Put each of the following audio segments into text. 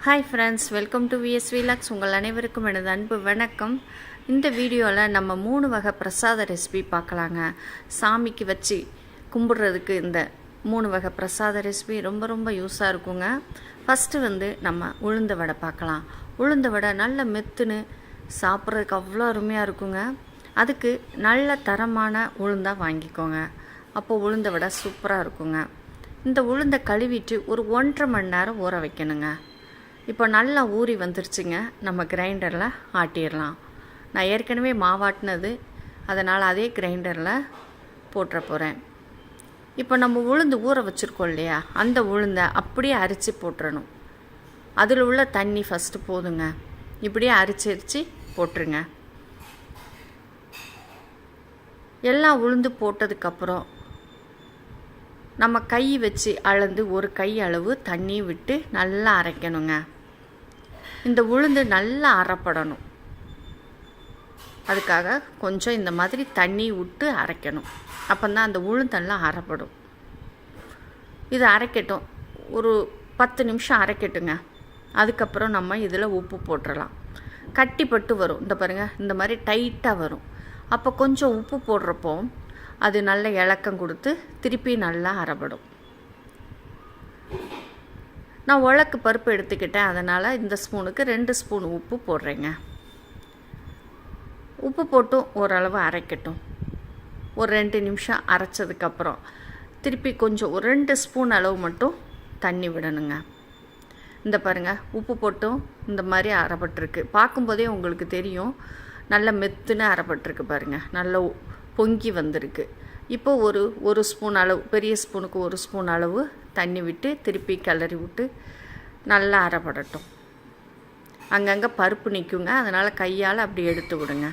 Hi friends, welcome to VSV logs. உங்கள் அனைவருக்கும் எனது அன்பு வணக்கம். இந்த வீடியோவில் நம்ம 3 வகை பிரசாத ரெசிபி பார்க்கலாங்க. சாமிக்கு வச்சு கும்பிட்றதுக்கு இந்த 3 வகை பிரசாத ரெசிபி ரொம்ப யூஸாக இருக்குங்க. ஃபஸ்ட்டு நம்ம உளுந்த வடை பார்க்கலாம். உளுந்த வடை நல்ல மெத்துன்னு சாப்பிட்றதுக்கு அவ்வளோ அருமையாக இருக்குங்க. அதுக்கு நல்ல தரமான உளுந்தாக வாங்கிக்கோங்க. அப்போது உளுந்த வடை சூப்பராக இருக்குங்க. இந்த உளுந்தை கழுவிட்டு ஒரு 1.5 மணி நேரம் ஊற வைக்கணுங்க. இப்போ நல்லா ஊறி வந்துருச்சுங்க. நம்ம கிரைண்டரில் ஆட்டிடலாம். நான் ஏற்கனவே மாவாட்டினது, அதனால் அதே கிரைண்டரில் போட்டுற போகிறேன். இப்போ நம்ம உளுந்து ஊற வச்சுருக்கோம் இல்லையா, அந்த உளுந்தை அப்படியே அரித்து போட்டுறணும். அதில் உள்ள தண்ணி ஃபஸ்ட்டு போதுங்க. இப்படியே அரிச்சு போட்டுருங்க. எல்லாம் உளுந்து போட்டதுக்கப்புறம் நம்ம கை வச்சு அளந்து ஒரு கை அளவு தண்ணி விட்டு நல்லா அரைக்கணுங்க. இந்த உளுந்து நல்லா அரைப்படணும். அதுக்காக கொஞ்சம் இந்த மாதிரி தண்ணி விட்டு அரைக்கணும். அப்போ தான் அந்த உளுந்தெல்லாம் அரைப்படும். இது அரைக்கட்டும், ஒரு 10 நிமிஷம் அரைக்கட்டுங்க. அதுக்கப்புறம் நம்ம இதில் உப்பு போட்டுடலாம். கட்டிப்பட்டு வரும், இந்த பாருங்கள், இந்த மாதிரி டைட்டாக வரும். அப்போ கொஞ்சம் உப்பு போடுறப்போ அது நல்ல இலக்கம் கொடுத்து திருப்பி நல்லா அரைப்படும். நான் உலக்கு பருப்பு எடுத்துக்கிட்டேன், அதனால் இந்த ஸ்பூனுக்கு 2 ஸ்பூன் உப்பு போடுறேங்க. உப்பு போட்டும் ஓரளவு அரைக்கட்டும். ஒரு 2 நிமிஷம் அரைச்சதுக்கப்புறம் திருப்பி கொஞ்சம் ஒரு 2 ஸ்பூன் அளவு மட்டும் தண்ணி விடணுங்க. இந்த பாருங்கள், உப்பு போட்டும் இந்த மாதிரி அரைப்பட்டிருக்கு. பார்க்கும்போதே உங்களுக்கு தெரியும், நல்ல மெத்துன்னு அரைப்பட்டிருக்கு பாருங்கள். நல்ல பொங்கி வந்திருக்கு. இப்போ ஒரு ஸ்பூன் அளவு, பெரிய ஸ்பூனுக்கு 1 ஸ்பூன் அளவு தண்ணி விட்டு திருப்பி கிளறி விட்டு நல்லா அரைப்படட்டும். அங்கங்கே பருப்பு நிற்குங்க, அதனால் கையால் அப்படி எடுத்து விடுங்க.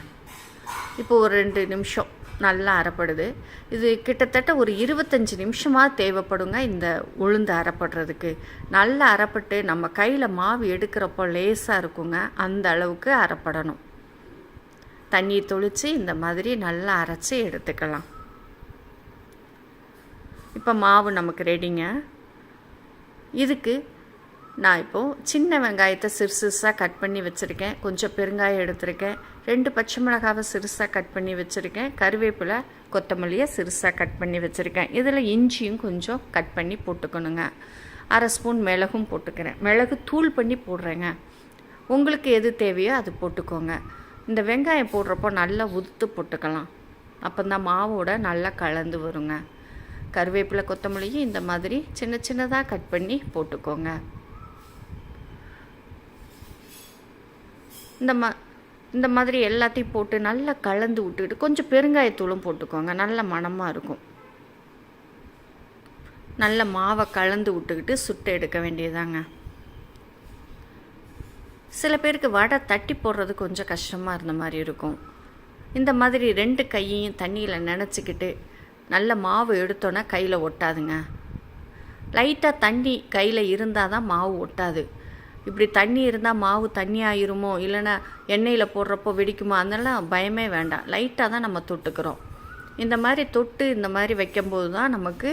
இப்போ ஒரு 2 நிமிஷம் நல்லா அரைப்படுது. இது கிட்டத்தட்ட ஒரு 25 நிமிஷமாக தேவைப்படுங்க இந்த உளுந்து அரைப்படுறதுக்கு. நல்லா அரைப்பட்டு நம்ம கையில் மாவு எடுக்கிறப்போ லேசாக இருக்குங்க, அந்த அளவுக்கு அரைப்படணும். தண்ணி தொளித்து இந்த மாதிரி நல்லா அரைச்சி எடுத்துக்கலாம். இப்போ மாவு நமக்கு ரெடிங்க. இதுக்கு நான் இப்போது சின்ன வெங்காயத்தை சிறுசாக கட் பண்ணி வச்சுருக்கேன். கொஞ்சம் பெருங்காயம் எடுத்துருக்கேன். 2 பச்சை மிளகாவை சிறுசாக கட் பண்ணி வச்சுருக்கேன். கருவேப்பிலை, கொத்தமல்லியை சிறுசாக கட் பண்ணி வச்சுருக்கேன். இதில் இஞ்சியும் கொஞ்சம் கட் பண்ணி போட்டுக்கணுங்க. 1/2 ஸ்பூன் மிளகும் போட்டுக்கிறேன். மிளகு தூள் பண்ணி போடுறேங்க. உங்களுக்கு எது தேவையோ அது போட்டுக்கோங்க. இந்த வெங்காயம் போடுறப்போ நல்லா உதுத்து போட்டுக்கலாம். அப்போ தான் மாவோட நல்லா கலந்து வருங்க. கருவேப்பிலை, கொத்தமல்லியும் இந்த மாதிரி சின்னதாக கட் பண்ணி போட்டுக்கோங்க. இந்த மாதிரி எல்லாத்தையும் போட்டு நல்லா கலந்து விட்டுக்கிட்டு கொஞ்சம் பெருங்காயத்தூளும் போட்டுக்கோங்க. நல்ல மணமாக இருக்கும். நல்ல மாவை கலந்து விட்டுக்கிட்டு சுட்டு எடுக்க வேண்டியதாங்க. சில பேருக்கு வடை தட்டி போடுறது கொஞ்சம் கஷ்டமாக இருந்த மாதிரி இருக்கும். இந்த மாதிரி 2 கையையும் தண்ணியில் நனைச்சிக்கிட்டு நல்ல மாவு எடுத்தோன்னா கையில் ஒட்டாதுங்க. லைட்டாக தண்ணி கையில் இருந்தால் தான் மாவு ஒட்டாது. இப்படி தண்ணி இருந்தால் மாவு தண்ணி ஆயிருமோ, இல்லைன்னா எண்ணெயில் போடுறப்போ வெடிக்குமோ, அதெல்லாம் பயமே வேண்டாம். லைட்டாக தான் நம்ம தொட்டுக்கிறோம். இந்த மாதிரி தொட்டு இந்த மாதிரி வைக்கும்போது தான் நமக்கு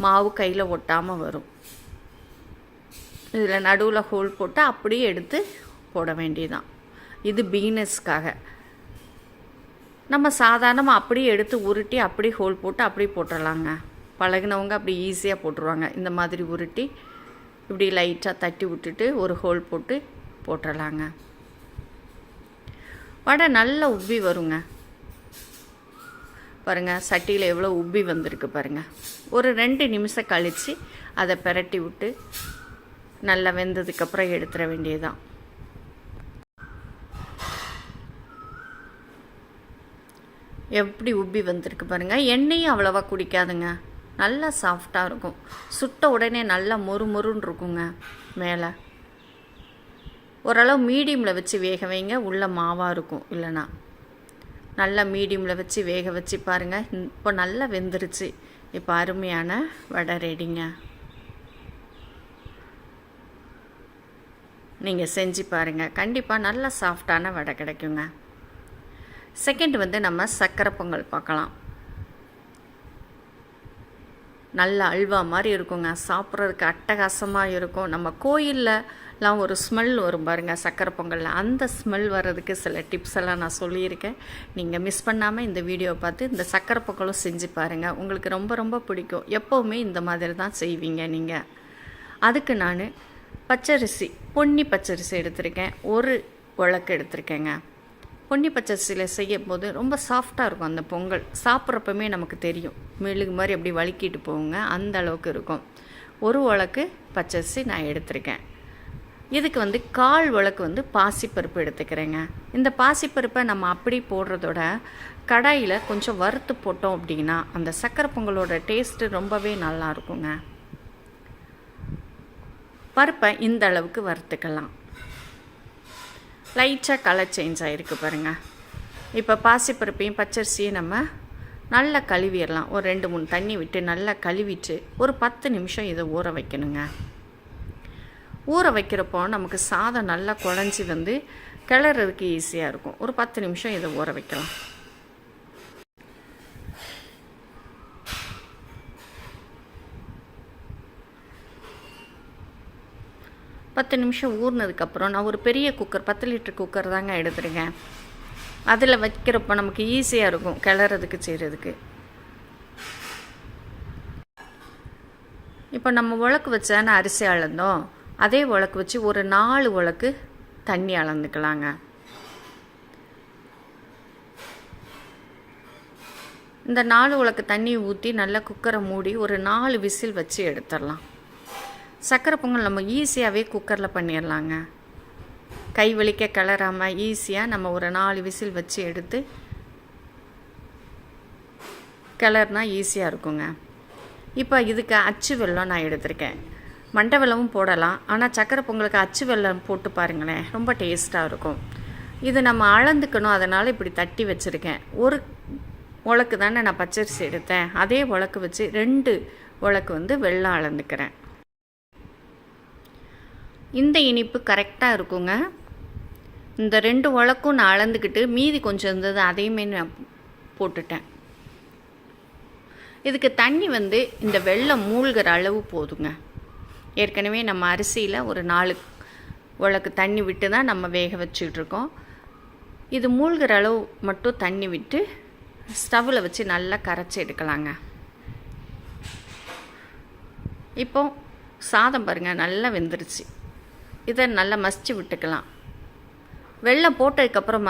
மாவு கையில் ஒட்டாமல் வரும். இதில் நடுவில் ஹோல் போட்டு அப்படியே எடுத்து போட வேண்டியதான். இது பிகினர்ஸ்க்காக. நம்ம சாதாரணமாக அப்படியே எடுத்து உருட்டி அப்படி ஹோல் போட்டு அப்படி போட்டுடலாங்க. பழகினவங்க அப்படி ஈஸியாக போட்டுருவாங்க. இந்த மாதிரி உருட்டி இப்படி லைட்டாக தட்டி விட்டுட்டு ஒரு ஹோல் போட்டு போட்டுடலாங்க. வடை நல்லா உப்பி வருங்க. பாருங்கள், சட்டியில் எவ்வளோ உப்பி வந்திருக்கு பாருங்கள். ஒரு 2 நிமிஷம் கழித்து அதை பிரட்டி விட்டு நல்லா வெந்ததுக்கப்புறம் எடுத்துட வேண்டியதுதான். எப்படி உப்பி வந்திருக்கு பாருங்கள். எண்ணெயும் அவ்வளோவா குடிக்காதுங்க. நல்லா சாஃப்டாக இருக்கும். சுட்ட உடனே நல்லா மொறுன்னு இருக்குங்க. மேலே ஓரளவு மீடியமில் வச்சு வேக வைங்க. உள்ள மாவாக இருக்கும். இல்லைனா நல்லா மீடியமில் வச்சு வேக வச்சு பாருங்கள். இப்போ நல்லா வெந்துருச்சு. இப்போ அருமையான வடை ரெடிங்க. நீங்கள் செஞ்சு பாருங்கள், கண்டிப்பாக நல்லா சாஃப்டான வடை கிடைக்குங்க. செகண்ட் நம்ம சர்க்கரை பொங்கல் பார்க்கலாம். நல்ல அல்வா மாதிரி இருக்குங்க. சாப்பிட்றதுக்கு அட்டகாசமாக இருக்கும். நம்ம கோயில்லலாம் ஒரு ஸ்மெல் வரும் பாருங்கள் சக்கரை பொங்கலில், அந்த ஸ்மெல் வர்றதுக்கு சில டிப்ஸ் எல்லாம் நான் சொல்லியிருக்கேன். நீங்கள் மிஸ் பண்ணாமல் இந்த வீடியோவை பார்த்து இந்த சக்கரை பொங்கலும் செஞ்சு பாருங்கள். உங்களுக்கு ரொம்ப ரொம்ப பிடிக்கும். எப்போவுமே இந்த மாதிரி தான் செய்வீங்க நீங்கள். அதுக்கு நான் பச்சரிசி, பொன்னி பச்சரிசி எடுத்திருக்கேன். ஒரு உலக்கு எடுத்திருக்கேங்க. பொன்னி பச்சரிசியில் செய்யும் போது ரொம்ப சாஃப்டாக இருக்கும் அந்த பொங்கல். சாப்பிட்றப்பமே நமக்கு தெரியும், மெழுகு மாதிரி அப்படி வலிக்கிட்டு போகுங்க, அந்த அளவுக்கு இருக்கும். ஒரு உலக்கு பச்சரிசி நான் எடுத்திருக்கேன். இதுக்கு 1/4 உலக்கு பாசிப்பருப்பு எடுத்துக்கிறேங்க. இந்த பாசிப்பருப்பை நம்ம அப்படி போடுறதோட கடாயில் கொஞ்சம் வறுத்து போட்டோம் அப்படின்னா அந்த சக்கரை பொங்கலோட டேஸ்ட்டு ரொம்பவே நல்லா இருக்குங்க. பருப்பை இந்த அளவுக்கு வறுத்துக்கலாம். லைட்டாக கலர் சேஞ்ச் ஆகிருக்கு பாருங்கள். இப்போ பாசிப்பருப்பையும் பச்சரிசியும் நம்ம நல்லா கழுவிடலாம். ஒரு 2-3 தண்ணி விட்டு நல்லா கழுவிட்டு ஒரு 10 நிமிஷம் இதை ஊற வைக்கணுங்க. ஊற வைக்கிறப்போ நமக்கு சாதம் நல்லா குழஞ்சி கிளறதுக்கு ஈஸியாக இருக்கும். ஒரு 10 நிமிஷம் இதை ஊற வைக்கலாம். பத்து நிமிஷம் ஊறினதுக்கப்புறம் நான் ஒரு பெரிய குக்கர், 10 லிட்டர் குக்கர் தாங்க எடுத்துருக்கேன். அதில் வைக்கிறப்போ நமக்கு ஈஸியாக இருக்கும் கிளறதுக்கு செய்கிறதுக்கு. இப்போ நம்ம உலக்கு வச்சான அரிசி அளந்தோம், அதே உலக்கு வச்சு ஒரு 4 உலக்கு தண்ணி அளந்துக்கலாங்க. இந்த 4 உலக்கு தண்ணி ஊற்றி நல்லா குக்கரை மூடி ஒரு 4 விசில் வச்சு எடுத்துடலாம். சக்கரை பொங்கல் நம்ம ஈஸியாகவே குக்கரில் பண்ணிடலாங்க. கை வலிக்க கிளறாமல் ஈஸியாக நம்ம ஒரு 4 விசில் வச்சு எடுத்து கிளறுனா ஈஸியாக இருக்குங்க. இப்போ இதுக்கு அச்சு வெல்லம் நான் எடுத்திருக்கேன். மண்டை வெல்லமும் போடலாம், ஆனால் சக்கரை பொங்கலுக்கு அச்சு வெல்லம் போட்டு பாருங்களேன், ரொம்ப டேஸ்ட்டாக இருக்கும். இது நம்ம அளந்துக்கணும், அதனால் இப்படி தட்டி வச்சுருக்கேன். ஒரு உலக்கு தானே நான் பச்சரிசி எடுத்தேன், அதே உலக்கு வச்சு 2 உலக்கு வெல்லம் அளந்துக்கிறேன். இந்த இனிப்பு கரெக்டாக இருக்குங்க. இந்த 2 உலக்கும் நான் அளந்துக்கிட்டு மீதி கொஞ்சம் இருந்தது அதையுமே நான் போட்டுட்டேன். இதுக்கு தண்ணி இந்த வெல்லம் மூழ்கிற அளவு போதுங்க. ஏற்கனவே நம்ம அரிசியில் ஒரு 4 உலக்கு தண்ணி விட்டு தான் நம்ம வேக வச்சுட்ருக்கோம். இது மூழ்கிற அளவு மட்டும் தண்ணி விட்டு ஸ்டவ்வில் வச்சு நல்லா கரைச்சி எடுக்கலாங்க. இப்போ சாதம் பாருங்கள் நல்லா வெந்துருச்சு. இதை நல்லா மசிச்சு விட்டுக்கலாம். வெல்லம் போட்டதுக்கப்புறம்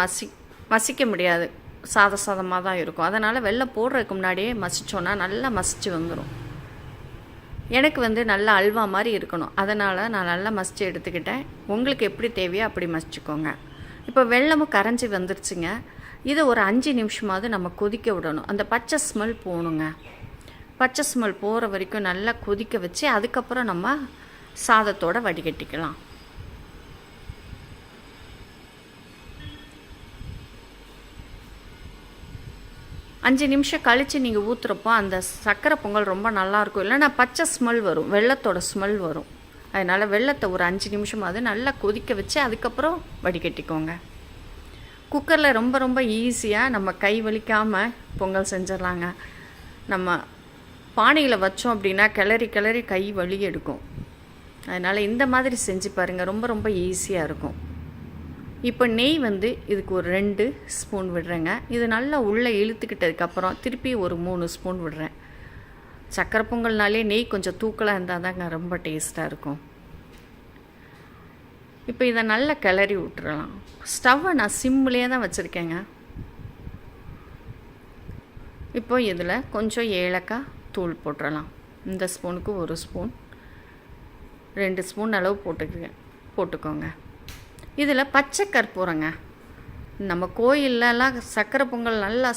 மசிக்க முடியாது, சாதமாக தான் இருக்கும். அதனால் வெல்லம் போடுறதுக்கு முன்னாடியே மசிச்சோன்னா நல்லா மசிச்சு வந்துடும். எனக்கு நல்லா அல்வா மாதிரி இருக்கணும், அதனால் நான் நல்லா மசிச்சு எடுத்துக்கிட்டேன். உங்களுக்கு எப்படி தேவையோ அப்படி மசிச்சுக்கோங்க. இப்போ வெல்லமும் கரைஞ்சி வந்துருச்சுங்க. இதை ஒரு 5 நிமிஷமாவது நம்ம கொதிக்க விடணும். அந்த பச்சை ஸ்மெல் போகணுங்க. பச்சை ஸ்மெல் போகிற வரைக்கும் நல்லா கொதிக்க வச்சு அதுக்கப்புறம் நம்ம சாதத்தோடு வடிகட்டிக்கலாம். 5 நிமிஷம் கழித்து நீங்கள் ஊற்றுறப்போ அந்த சக்கரை பொங்கல் ரொம்ப நல்லாயிருக்கும். இல்லைன்னா பச்சை ஸ்மெல் வரும், வெல்லத்தோட ஸ்மெல் வரும். அதனால் வெல்லத்தை ஒரு 5 நிமிஷமாவது நல்லா கொதிக்க வச்சு அதுக்கப்புறம் வடிகட்டிக்கோங்க. குக்கரில் ரொம்ப ரொம்ப ஈஸியாக நம்ம கை வலிக்காமல் பொங்கல் செஞ்சிடலாங்க. நம்ம பானையில் வச்சோம் அப்படின்னா கிளறி கிளறி கை வலி எடுக்கும். அதனால் இந்த மாதிரி செஞ்சு பாருங்கள், ரொம்ப ரொம்ப ஈஸியாக இருக்கும். இப்போ நெய் இதுக்கு ஒரு 2 ஸ்பூன் விடுறேங்க. இது நல்லா உள்ளே இழுத்துக்கிட்டதுக்கப்புறம் திருப்பி ஒரு 3 ஸ்பூன் விடுறேன். சக்கரை பொங்கல்னாலே நெய் கொஞ்சம் தூக்கலாக இருந்தால் தாங்க ரொம்ப டேஸ்ட்டாக இருக்கும். இப்போ இதை நல்லா கிளறி விட்டுறலாம். ஸ்டவ்வை நான் சிம்லேயே தான் வச்சுருக்கேங்க. இப்போ இதில் கொஞ்சம் ஏலக்காய் தூள் போட்டுடலாம். இந்த ஸ்பூனுக்கு 1 ஸ்பூன், 2 ஸ்பூன் அளவு போட்டுக்கோங்க. இதில் பச்சை கற்பூரங்க. நம்ம கோயிலெலாம் சக்கரை பொங்கல் நல்லா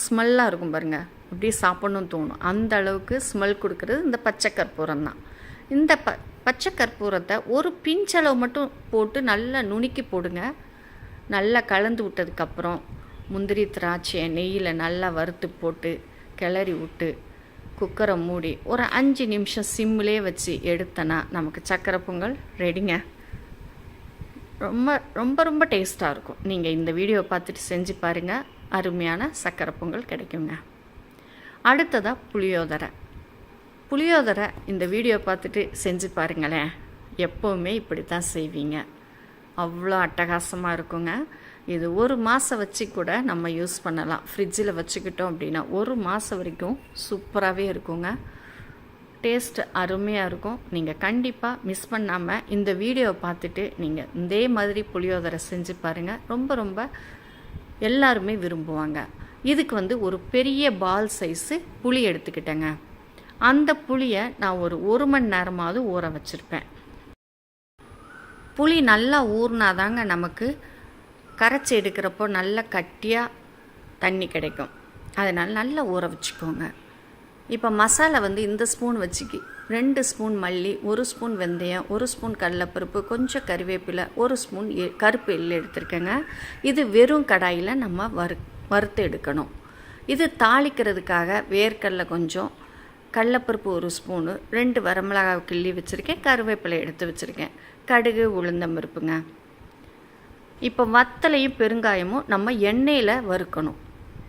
ஸ்மெல்லாக இருக்கும் பாருங்கள், அப்படியே சாப்பிட்ணுன்னு தோணும். அந்த அளவுக்கு ஸ்மெல் கொடுக்குறது இந்த பச்சை கற்பூரம் தான். இந்த பச்சை கற்பூரத்தை ஒரு பிஞ்சளவு மட்டும் போட்டு நல்லா நுணுக்கி போடுங்க. நல்லா கலந்து விட்டதுக்கப்புறம் முந்திரி திராட்சையை நெய்யில் நல்லா வறுத்து போட்டு கிளறி விட்டு குக்கரை மூடி ஒரு 5 நிமிஷம் சிம்மிலே வச்சு எடுத்தனா நமக்கு சக்கரை பொங்கல் ரெடிங்க. ரொம்ப ரொம்ப ரொம்ப டேஸ்ட்டாக இருக்கும். நீங்கள் இந்த வீடியோவை பார்த்துட்டு செஞ்சு பாருங்கள், அருமையான சக்கரை பொங்கல் கிடைக்குங்க. அடுத்ததாக புளியோதரை. புளியோதரை இந்த வீடியோ பார்த்துட்டு செஞ்சு பாருங்களேன். எப்போவுமே இப்படி தான் செய்வீங்க. அவ்வளோ அட்டகாசமாக இருக்குங்க. இது 1 மாதம் வச்சு கூட நம்ம யூஸ் பண்ணலாம். ஃப்ரிட்ஜில் வச்சுக்கிட்டோம் அப்படின்னா 1 மாதம் வரைக்கும் சூப்பராகவே இருக்குங்க. டேஸ்ட் அருமையாக இருக்கும். நீங்கள் கண்டிப்பாக மிஸ் பண்ணாமல் இந்த வீடியோவை பார்த்துட்டு நீங்கள் இதே மாதிரி புளியோதரை செஞ்சு பாருங்கள். ரொம்ப ரொம்ப எல்லாருமே விரும்புவாங்க. இதுக்கு ஒரு பெரிய பால் சைஸு புளி எடுத்துக்கிட்டேங்க. அந்த புளியை நான் ஒரு 1 மணி நேரமாவது ஊற வச்சுருப்பேன். புளி நல்லா ஊறினாதாங்க நமக்கு கரைச்சி எடுக்கிறப்போ நல்லா கட்டியாக தண்ணி கிடைக்கும். அதனால் நல்லா ஊற வச்சுக்கோங்க. இப்போ மசாலா இந்த ஸ்பூன் வச்சுக்கி 2 ஸ்பூன் மல்லி, 1 ஸ்பூன் வெந்தயம், 1 ஸ்பூன் கடலைப்பருப்பு, கொஞ்சம் கறிவேப்பிலை, 1 ஸ்பூன் கருப்பு எள்ளு எடுத்துருக்கேங்க. இது வெறும் கடாயில் நம்ம வறுத்து எடுக்கணும். இது தாளிக்கிறதுக்காக வேர்க்கடலை கொஞ்சம், கடலைப்பருப்பு 1 ஸ்பூனு, 2 வரமிளகாய் கிள்ளி வச்சுருக்கேன், கருவேப்பிலை எடுத்து வச்சுருக்கேன், கடுகு உளுந்தம்பருப்புங்க. இப்போ வத்தலையும் பெருங்காயமும் நம்ம எண்ணெயில் வறுக்கணும்.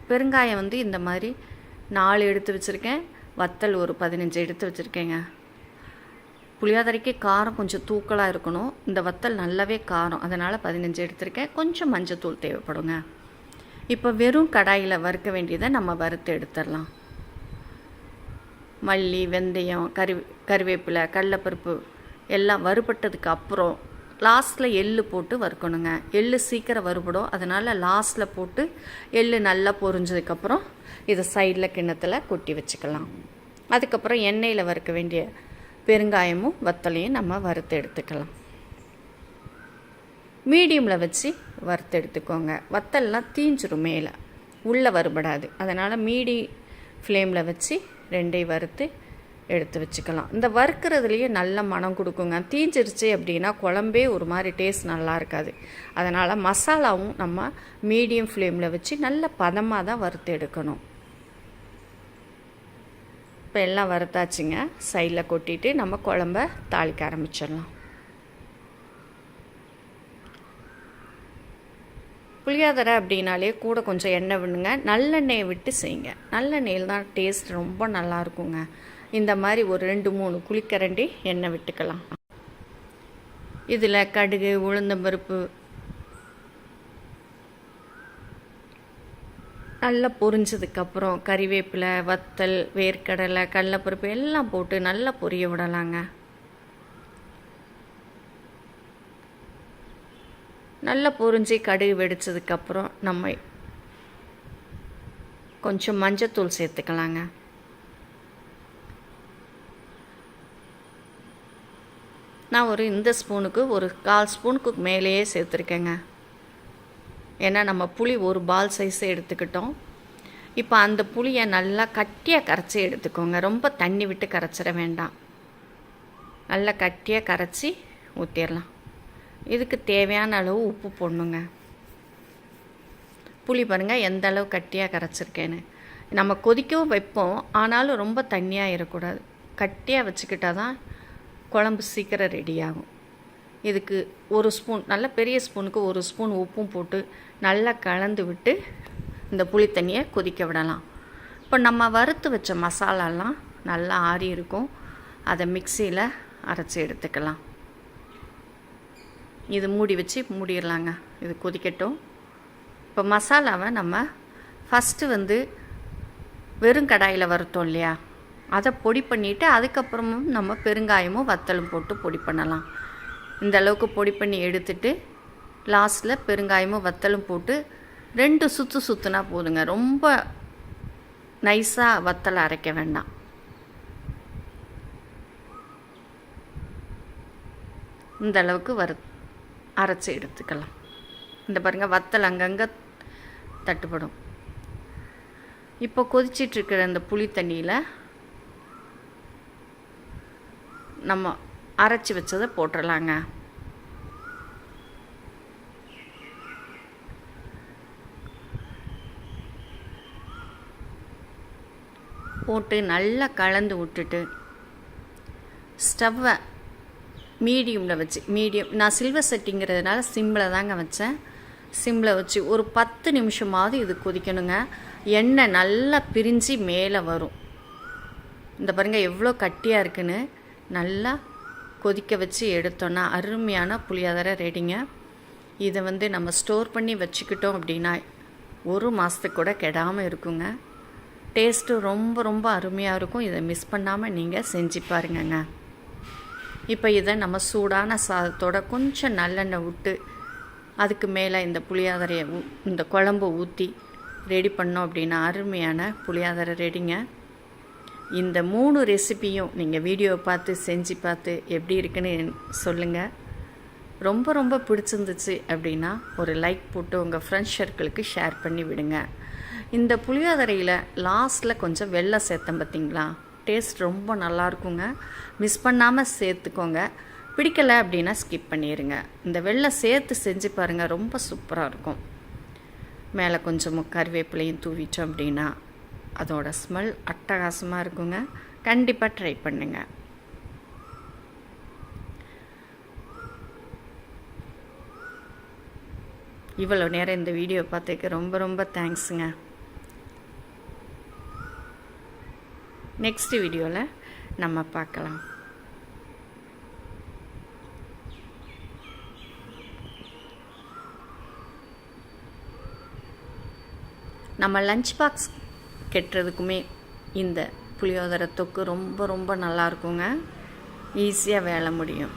பெருங்காயம் இந்த மாதிரி 4 எடுத்து வச்சுருக்கேன், வத்தல் ஒரு 15 எடுத்து வச்சுருக்கேங்க. புளியோதரைக்கு காரம் கொஞ்சம் தூக்கலாக இருக்கணும். இந்த வத்தல் நல்லாவே காரம், அதனால் 15 எடுத்திருக்கேன். கொஞ்சம் மஞ்சத்தூள் தேவைப்படுங்க. இப்போ வெறும் கடாயில் வறுக்க வேண்டியதை நம்ம வறுத்து எடுத்துடலாம். மல்லி, வெந்தயம், கறிவேப்பிலை, கடலைப்பருப்பு எல்லாம் வறுபட்டதுக்கு அப்புறம் லாஸ்ட்டில் எள்ளு போட்டு வறுக்கணுங்க. எள்ளு சீக்கிரம் வறுபடும், அதனால் லாஸ்ட்டில் போட்டு எள்ளு நல்லா பொரிஞ்சதுக்கப்புறம் இதை சைடில் கிண்ணத்தில் கொட்டி வச்சுக்கலாம். அதுக்கப்புறம் எண்ணெயில் வறுக்க வேண்டிய பெருங்காயமும் வத்தலையும் நம்ம வறுத்து எடுத்துக்கலாம். மீடியமில் வச்சு வறுத்து எடுத்துக்கோங்க. வத்தல்லாம் தீஞ்சிரும், மேலே உள்ளே வறுபடாது. அதனால் ஃப்ளேமில் வச்சு 2ஐயும் வறுத்து எடுத்து வச்சுக்கலாம். இந்த வறுக்கிறதுலேயே நல்ல மனம் கொடுக்குங்க. தீஞ்சிருச்சு அப்படின்னா குழம்பே ஒரு மாதிரி டேஸ்ட் நல்லா இருக்காது. அதனால் மசாலாவும் நம்ம மீடியம் ஃப்ளேமில் வச்சு நல்ல பதமாக தான் வறுத்து எடுக்கணும். இப்போ எல்லாம் வறுத்தாச்சுங்க. சைடில் கொட்டிட்டு நம்ம குழம்ப தாளிக்க ஆரம்பிச்சிடலாம். புளியோதரை அப்படின்னாலே கூட கொஞ்சம் எண்ணெய் விடுங்க. நல்லெண்ணெயை விட்டு செய்யுங்க. நல்லெண்ணெயில் தான் டேஸ்ட் ரொம்ப நல்லா இருக்குங்க. இந்த மாதிரி ஒரு 2-3 குழிக்கரண்டி எண்ணெய் விட்டுக்கலாம். இதில் கடுகு, உளுந்தம்பருப்பு நல்லா பொரிஞ்சதுக்கப்புறம் கறிவேப்பிலை, வத்தல், வேர்க்கடலை, கடலைப்பருப்பு எல்லாம் போட்டு நல்லா பொரிய விடலாங்க. நல்லா பொரிஞ்சு கடுகு வெடித்ததுக்கப்புறம் நம்ம கொஞ்சம் மஞ்சத்தூள் சேர்த்துக்கலாங்க. நான் இந்த ஸ்பூனுக்கு ஒரு 1/4 ஸ்பூனுக்கு மேலேயே சேர்த்துருக்கேங்க. ஏன்னா நம்ம புளி ஒரு பால் சைஸை எடுத்துக்கிட்டோம். இப்போ அந்த புளியை நல்லா கட்டியாக கரைச்சி எடுத்துக்கோங்க. ரொம்ப தண்ணி விட்டு கரைச்சிட வேண்டாம். நல்லா கட்டியாக கரைச்சி ஊற்றிடலாம். இதுக்கு தேவையான அளவு உப்பு போடணுங்க. புளி பாருங்கள் எந்த அளவு கட்டியாக கரைச்சிருக்கேன்னு. நம்ம கொதிக்கவும் வைப்போம், ஆனாலும் ரொம்ப தண்ணியாக இருக்கக்கூடாது. கட்டியாக வச்சுக்கிட்டால் தான் குழம்பு சீக்கிரம் ரெடி ஆகும். இதுக்கு 1 ஸ்பூன், நல்ல பெரிய ஸ்பூனுக்கு 1 ஸ்பூன் உப்பும் போட்டு நல்லா கலந்து விட்டு இந்த புளி தண்ணியை கொதிக்க விடலாம். இப்போ நம்ம வறுத்து வச்ச மசாலாலாம் நல்லா ஆறி இருக்கும். அதை மிக்சியில் அரைச்சி எடுத்துக்கலாம். இது மூடி வச்சு மூடிடலாங்க. இது கொதிக்கட்டும். இப்போ மசாலாவை நம்ம ஃபஸ்ட்டு வெறும் கடாயில் வறுத்தோம் இல்லையா, அதை பொடி பண்ணிவிட்டு அதுக்கப்புறமும் நம்ம பெருங்காயமும் வத்தலும் போட்டு பொடி பண்ணலாம். இந்த அளவுக்கு பொடி பண்ணி எடுத்துட்டு லாஸ்ட்டில் பெருங்காயமும் வத்தலும் போட்டு 2 சுற்று சுற்றுனா போதுங்க. ரொம்ப நைஸாக வத்தலை அரைக்க வேண்டாம். இந்த அளவுக்கு அரைச்சி எடுத்துக்கலாம். இந்த பாருங்கள் வத்தல் அங்கங்கே தட்டுப்படும். இப்போ கொதிச்சிட்ருக்கிற இந்த புளி தண்ணியில் நம்ம அரைச்சி வச்சதை போட்டுடலாங்க. போட்டு நல்லா கலந்து விட்டுட்டு ஸ்டவ்வை மீடியமில் வச்சு, நான் சில்வர் செட்டிங்கிறதுனால சிம்மில் தாங்க வச்சேன். சிம்மில் வச்சு ஒரு 10 நிமிஷமாவது இது கொதிக்கணுங்க. எண்ணெய் நல்லா பிரிஞ்சு மேலே வரும். இந்த பாருங்கள் எவ்வளோ கட்டியாக இருக்குன்னு. நல்லா கொதிக்க வச்சு எடுத்தோன்னா அருமையான புளியோதரை ரெடிங்க. இதை நம்ம ஸ்டோர் பண்ணி வச்சுக்கிட்டோம் அப்படின்னா 1 மாதத்துக்கு கூட கெடாமல் இருக்குங்க. டேஸ்ட்டு ரொம்ப ரொம்ப அருமையாக இருக்கும். இதை மிஸ் பண்ணாமல் நீங்கள் செஞ்சு பாருங்கங்க. இப்போ இதை நம்ம சூடான சாதத்தோட கொஞ்சம் நல்லெண்ணெய் விட்டு அதுக்கு மேலே இந்த புளியோதரையை இந்த குழம்பு ஊற்றி ரெடி பண்ணோம் அப்படின்னா அருமையான புளியோதரை ரெடிங்க. இந்த 3 ரெசிபியும் நீங்கள் வீடியோவை பார்த்து செஞ்சு பார்த்து எப்படி இருக்குன்னு சொல்லுங்கள். ரொம்ப ரொம்ப பிடிச்சிருந்துச்சு அப்படின்னா ஒரு லைக் போட்டு உங்கள் ஃப்ரெண்ட்ஸ் சர்க்கிளுக்கு ஷேர் பண்ணி விடுங்க. இந்த புளியோதரையில் லாஸ்ட்டில் கொஞ்சம் வெல்லம் சேர்த்தேன் பார்த்திங்களா, டேஸ்ட் ரொம்ப நல்லாயிருக்குங்க. மிஸ் பண்ணாமல் சேர்த்துக்கோங்க. பிடிக்கலை அப்படின்னா ஸ்கிப் பண்ணிடுங்க. இந்த வெல்லம் சேர்த்து செஞ்சு பாருங்கள், ரொம்ப சூப்பராக இருக்கும். மேலே கொஞ்சம் கருவேப்பிலையும் தூவிட்டோம் அப்படின்னா அதோட ஸ்மெல் அட்டகாசமாக இருக்குங்க. கண்டிப்பாக ட்ரை பண்ணுங்கள். இவ்வளோ நேரம் இந்த வீடியோ பார்த்துக்க ரொம்ப ரொம்ப தேங்க்ஸுங்க. நெக்ஸ்ட் வீடியோவில் நம்ம பார்க்கலாம். நம்ம லஞ்ச் பாக்ஸ் கெட்டுறதுக்குமே இந்த புளியோதரை தொக்கு ரொம்ப ரொம்ப நல்லா இருக்குங்க. ஈஸியாக வேலை முடியும்.